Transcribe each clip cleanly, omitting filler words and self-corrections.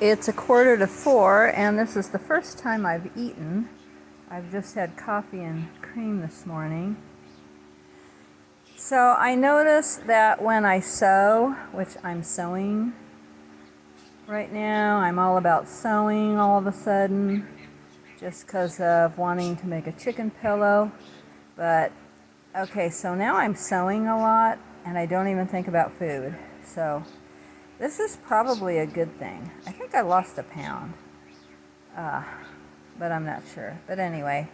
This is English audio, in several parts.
It's 3:45 and this is the first time I've eaten. I've just had coffee and cream this morning. So I noticed that when I sew, which I'm sewing right now, I'm all about sewing all of a sudden just because of wanting to make a chicken pillow. But okay, so now I'm sewing a lot and I don't even think about food. So this is probably a good thing. I think I lost a pound, but I'm not sure. But anyway,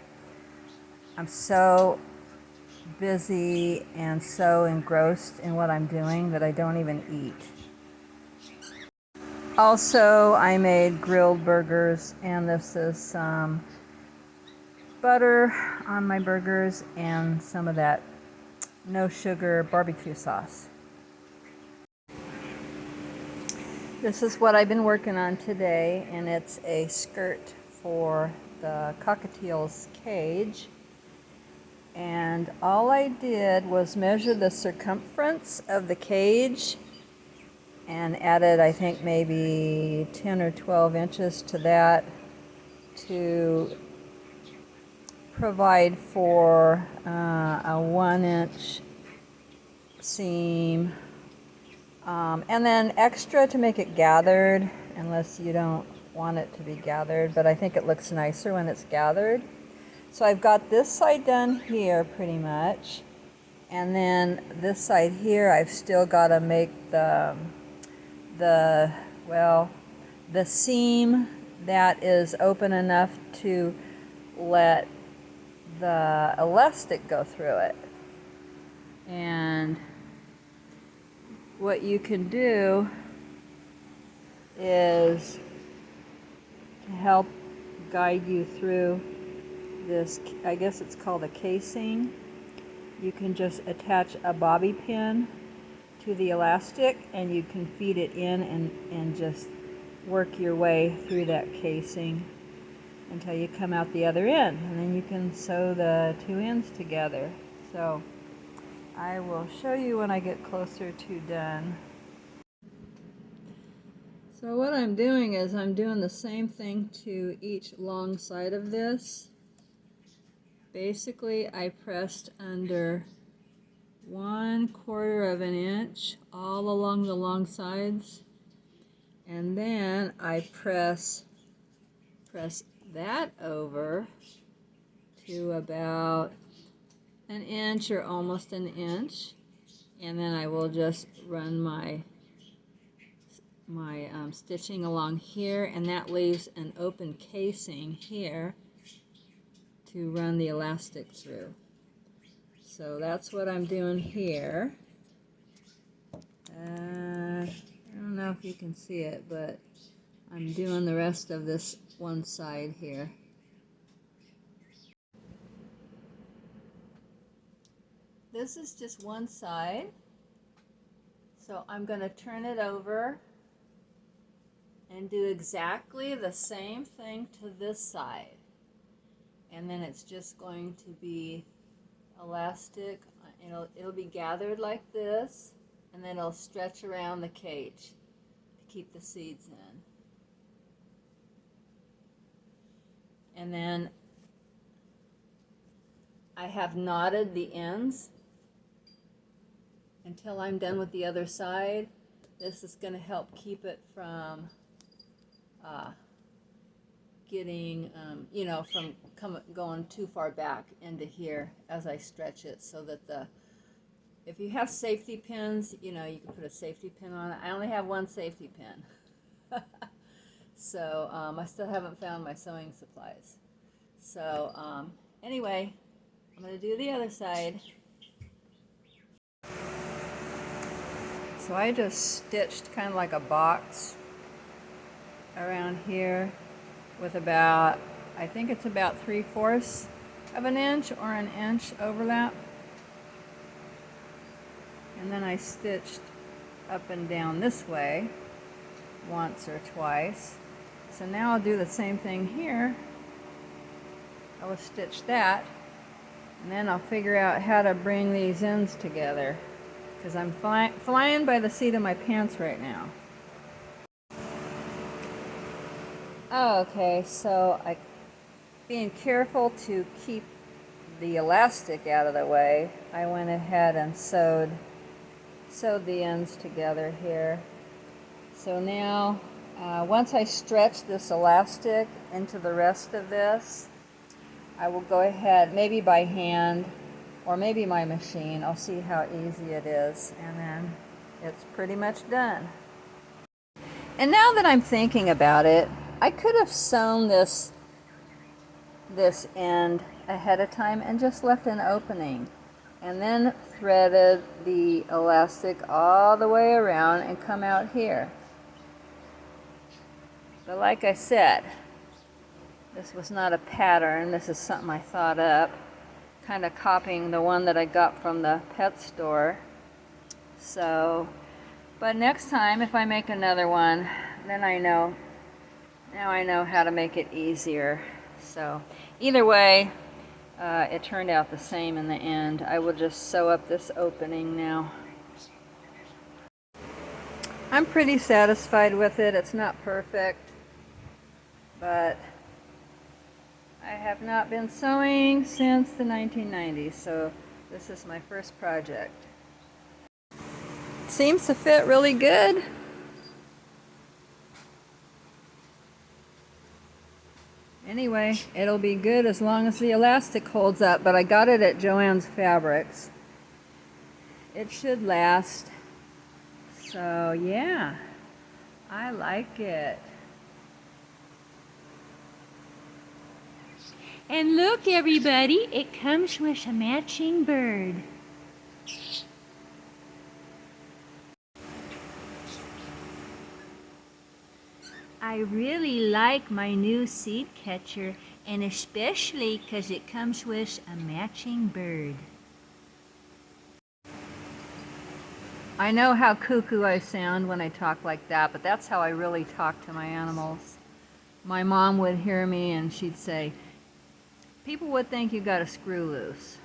I'm so busy and so engrossed in what I'm doing that I don't even eat. Also, I made grilled burgers, and this is some butter on my burgers and some of that no sugar barbecue sauce. This is what I've been working on today, and it's a skirt for the cockatiel's cage. And all I did was measure the circumference of the cage and added, I think, maybe 10 or 12 inches to that to provide for a 1-inch seam. And then extra to make it gathered, unless you don't want it to be gathered, but I think it looks nicer when it's gathered. So I've got this side done here pretty much, and then this side here I've still got to make the seam that is open enough to let the elastic go through it. And what you can do is to help guide you through this, I guess it's called a casing. You can just attach a bobby pin to the elastic and you can feed it in and just work your way through that casing until you come out the other end, and then you can sew the two ends together. So I will show you when I get closer to done. So what I'm doing is I'm doing the same thing to each long side of this. Basically, I pressed under 1/4 of an inch all along the long sides, and then I press that over to about an inch or almost an inch, and then I will just run my stitching along here, and that leaves an open casing here to run the elastic through. So that's what I'm doing here. I don't know if you can see it, but I'm doing the rest of this one side here. This is just one side, so I'm going to turn it over and do exactly the same thing to this side. And then it's just going to be elastic. It'll be gathered like this, and then it'll stretch around the cage to keep the seeds in. And then I have knotted the ends until I'm done with the other side. This is going to help keep it from getting, from going too far back into here as I stretch it, so that if you have safety pins, you can put a safety pin on it. I only have one safety pin. So I still haven't found my sewing supplies. So anyway, I'm going to do the other side. So I just stitched kind of like a box around here with about, I think it's about 3/4 of an inch or an inch overlap. And then I stitched up and down this way once or twice. So now I'll do the same thing here. I will stitch that, and then I'll figure out how to bring these ends together, because I'm flying by the seat of my pants right now. Oh, okay, so being careful to keep the elastic out of the way, I went ahead and sewed the ends together here. So now, once I stretch this elastic into the rest of this, I will go ahead, maybe by hand, or maybe my machine. I'll see how easy it is, and then it's pretty much done. And now that I'm thinking about it, I could have sewn this end ahead of time and just left an opening, and then threaded the elastic all the way around and come out here. But like I said, this was not a pattern. This is something I thought up, kind of copying the one that I got from the pet store. So, but next time if I make another one, then now I know how to make it easier. So either way, it turned out the same in the end. I will just sew up this opening now. I'm pretty satisfied with it. It's not perfect, but I have not been sewing since the 1990s, so this is my first project. It seems to fit really good. Anyway, it'll be good as long as the elastic holds up, but I got it at Joann's Fabrics. It should last. So yeah, I like it. And look, everybody, it comes with a matching bird. I really like my new seed catcher, and especially because it comes with a matching bird. I know how cuckoo I sound when I talk like that, but that's how I really talk to my animals. My mom would hear me and she'd say, people would think you got a screw loose.